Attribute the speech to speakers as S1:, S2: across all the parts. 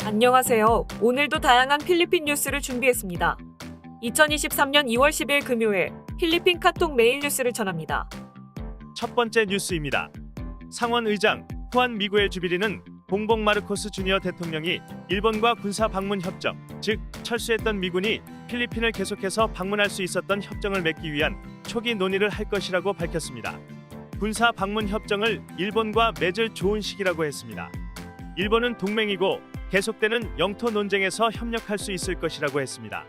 S1: 안녕하세요. 오늘도 다양한 필리핀 뉴스를 준비했습니다. 2023년 2월 10일 금요일 필리핀 카톡 메일 뉴스를 전합니다.
S2: 첫 번째 뉴스입니다. 상원 의장 후안 미구엘 주비리는 봉봉 마르코스 주니어 대통령이 일본과 군사 방문 협정, 즉 철수했던 미군이 필리핀을 계속해서 방문할 수 있었던 협정을 맺기 위한 초기 논의를 할 것이라고 밝혔습니다. 군사 방문 협정을 일본과 맺을 좋은 시기라고 했습니다. 일본은 동맹이고 계속되는 영토 논쟁에서 협력할 수 있을 것이라고 했습니다.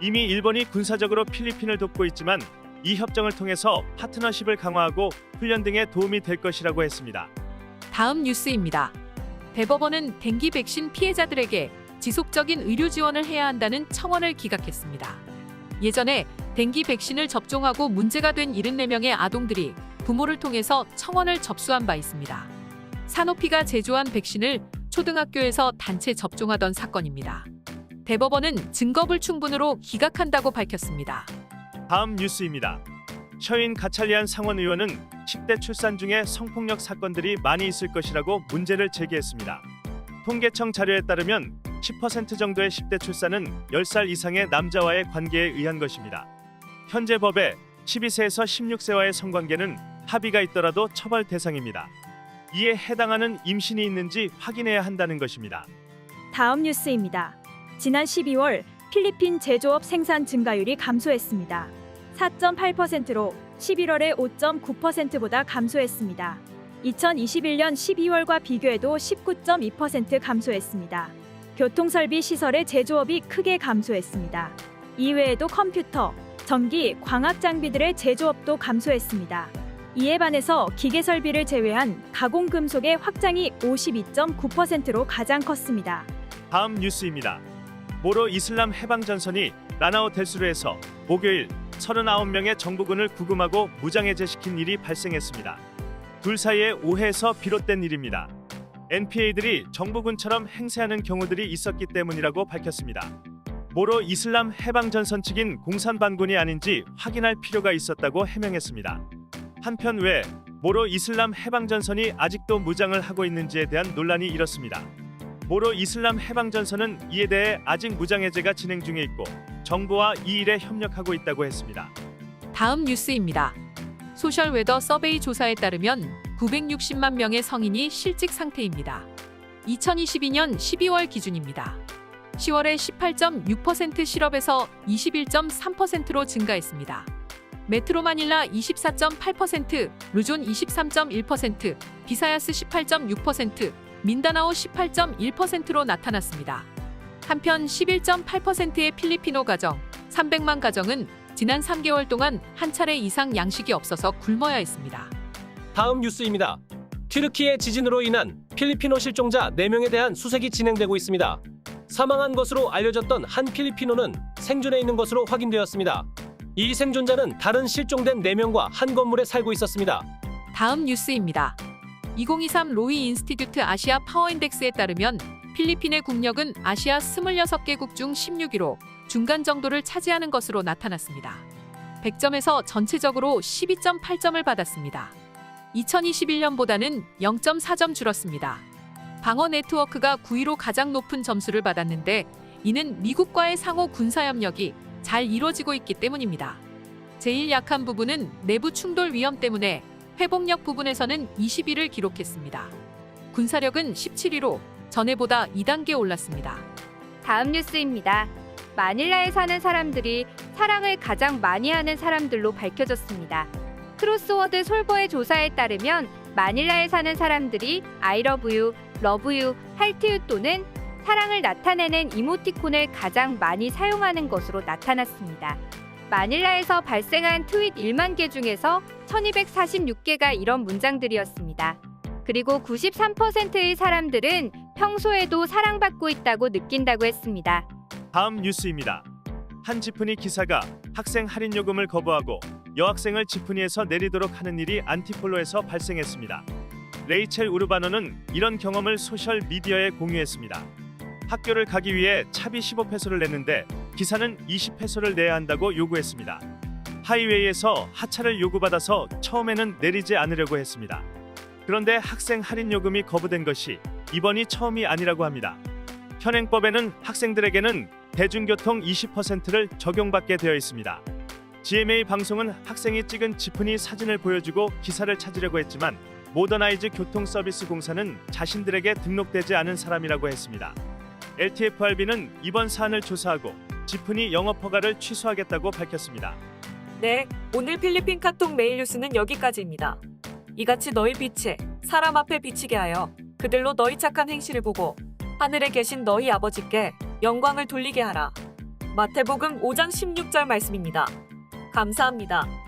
S2: 이미 일본이 군사적으로 필리핀을 돕고 있지만 이 협정을 통해서 파트너십을 강화하고 훈련 등에 도움이 될 것이라고 했습니다.
S3: 다음 뉴스입니다. 대법원은 댕기 백신 피해자들에게 지속적인 의료 지원을 해야 한다는 청원을 기각했습니다. 예전에 댕기 백신을 접종하고 문제가 된 74명의 아동들이 부모를 통해서 청원을 접수한 바 있습니다. 사노피가 제조한 백신을 초등학교에서 단체 접종하던 사건입니다. 대법원은 증거불충분으로 기각한다고 밝혔습니다.
S2: 다음 뉴스입니다. 셔인 가찰리안 상원 의원은 10대 출산 중에 성폭력 사건들이 많이 있을 것이라고 문제를 제기했습니다. 통계청 자료에 따르면 10% 정도의 10대 출산은 10살 이상의 남자와의 관계에 의한 것입니다. 현재 법에 12세에서 16세와의 성관계는 합의가 있더라도 처벌 대상입니다. 이에 해당하는 임신이 있는지 확인해야 한다는 것입니다.
S4: 다음 뉴스입니다. 지난 12월 필리핀 제조업 생산 증가율이 감소했습니다. 4.8%로 11월에 5.9%보다 감소했습니다. 2021년 12월과 비교해도 19.2% 감소했습니다. 교통설비 시설의 제조업이 크게 감소했습니다. 이외에도 컴퓨터, 전기, 광학 장비들의 제조업도 감소했습니다. 이에 반해서 기계설비를 제외한 가공금속의 확장이 52.9%로 가장 컸습니다.
S2: 다음 뉴스입니다. 모로 이슬람 해방전선이 라나오 델수르에서 목요일 39명의 정부군을 구금하고 무장해제시킨 일이 발생했습니다. 둘 사이의 오해에서 비롯된 일입니다. NPA들이 정부군처럼 행세하는 경우들이 있었기 때문이라고 밝혔습니다. 모로 이슬람 해방전선 측인 공산반군이 아닌지 확인할 필요가 있었다고 해명했습니다. 한편 왜 모로 이슬람 해방전선이 아직도 무장을 하고 있는지에 대한 논란이 일었습니다. 모로 이슬람 해방전선은 이에 대해 아직 무장해제가 진행 중에 있고 정부와 이 일에 협력하고 있다고 했습니다.
S3: 다음 뉴스입니다. 소셜웨더 서베이 조사에 따르면 960만 명의 성인이 실직 상태입니다. 2022년 12월 기준입니다. 10월에 18.6% 실업에서 21.3%로 증가했습니다. 메트로 마닐라 24.8%, 루존 23.1%, 비사야스 18.6%, 민다나오 18.1%로 나타났습니다. 한편 11.8%의 필리피노 가정, 300만 가정은 지난 3개월 동안 한 차례 이상 양식이 없어서 굶어야 했습니다.
S5: 다음 뉴스입니다. 튀르키예 지진으로 인한 필리피노 실종자 4명에 대한 수색이 진행되고 있습니다. 사망한 것으로 알려졌던 한 필리피노는 생존해 있는 것으로 확인되었습니다. 이 생존자는 다른 실종된 4명과 한 건물에 살고 있었습니다.
S3: 다음 뉴스입니다. 2023 로이 인스티튜트 아시아 파워인덱스에 따르면 필리핀의 국력은 아시아 26개국 중 16위로 중간 정도를 차지하는 것으로 나타났습니다. 100점에서 전체적으로 12.8점을 받았습니다. 2021년보다는 0.4점 줄었습니다. 방어 네트워크가 9위로 가장 높은 점수를 받았는데 이는 미국과의 상호 군사협력이 잘 이루어지고 있기 때문입니다. 제일 약한 부분은 내부 충돌 위험 때문에 회복력 부분에서는 20위를 기록했습니다. 군사력은 17위로 전해보다 2단계 올랐습니다.
S6: 다음 뉴스입니다. 마닐라에 사는 사람들이 사랑을 가장 많이 하는 사람들로 밝혀졌습니다. 크로스워드 솔버의 조사에 따르면 마닐라에 사는 사람들이 I love you, love you, heart you 또는 사랑을 나타내는 이모티콘을 가장 많이 사용하는 것으로 나타났습니다. 마닐라에서 발생한 트윗 1만 개 중에서 1246개가 이런 문장들이었습니다. 그리고 93%의 사람들은 평소에도 사랑받고 있다고 느낀다고 했습니다.
S2: 다음 뉴스입니다. 한 지프니 기사가 학생 할인 요금을 거부하고 여학생을 지프니에서 내리도록 하는 일이 안티폴로에서 발생했습니다. 레이첼 우르바노는 이런 경험을 소셜 미디어에 공유했습니다. 학교를 가기 위해 차비 15페소를 냈는데 기사는 20페소를 내야 한다고 요구했습니다. 하이웨이에서 하차를 요구받아서 처음에는 내리지 않으려고 했습니다. 그런데 학생 할인 요금이 거부된 것이 이번이 처음이 아니라고 합니다. 현행법에는 학생들에게는 대중교통 20%를 적용받게 되어 있습니다. GMA 방송은 학생이 찍은 지프니 사진을 보여주고 기사를 찾으려고 했지만 모더나이즈 교통서비스공사는 자신들에게 등록되지 않은 사람이라고 했습니다. LTFRB는 이번 사안을 조사하고 지프니 영업 허가를 취소하겠다고 밝혔습니다.
S1: 네, 오늘 필리핀 카톡 메일 뉴스는 여기까지입니다. 이같이 너희 빛에 사람 앞에 비치게 하여 그들로 너희 착한 행실을 보고 하늘에 계신 너희 아버지께 영광을 돌리게 하라. 마태복음 5장 16절 말씀입니다. 감사합니다.